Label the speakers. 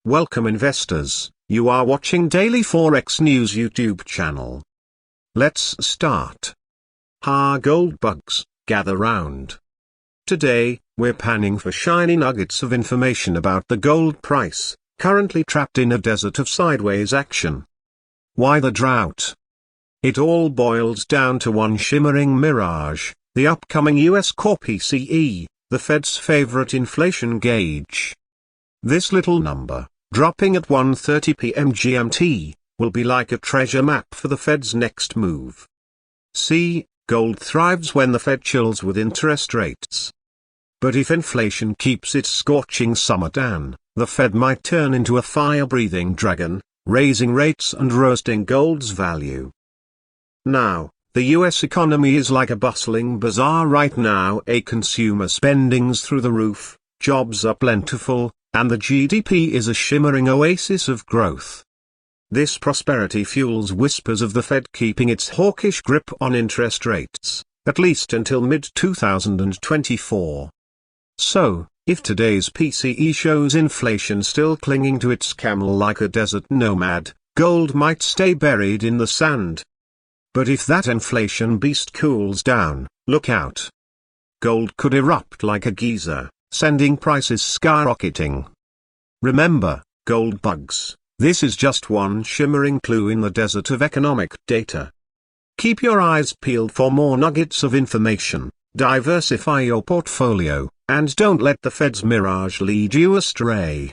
Speaker 1: Welcome investors, you are watching Daily Forex News YouTube channel. Let's start. Gold bugs, gather round. Today, we're panning for shiny nuggets of information about the gold price, currently trapped in a desert of sideways action. Why the drought? It all boils down to one shimmering mirage, the upcoming US core PCE, the Fed's favorite inflation gauge. This little number, dropping at 1:30 p.m. GMT, will be like a treasure map for the Fed's next move. See, gold thrives when the Fed chills with interest rates. But if inflation keeps its scorching summer down, the Fed might turn into a fire-breathing dragon, raising rates and roasting gold's value. Now, the US economy is like a bustling bazaar right now. Consumer spending's through the roof, jobs are plentiful, and the GDP is a shimmering oasis of growth. This prosperity fuels whispers of the Fed keeping its hawkish grip on interest rates, at least until mid-2024. So, if today's PCE shows inflation still clinging to its camel like a desert nomad, gold might stay buried in the sand. But if that inflation beast cools down, look out. Gold could erupt like a geyser, sending prices skyrocketing. Remember, gold bugs, this is just one shimmering clue in the desert of economic data. Keep your eyes peeled for more nuggets of information, diversify your portfolio, and don't let the Fed's mirage lead you astray.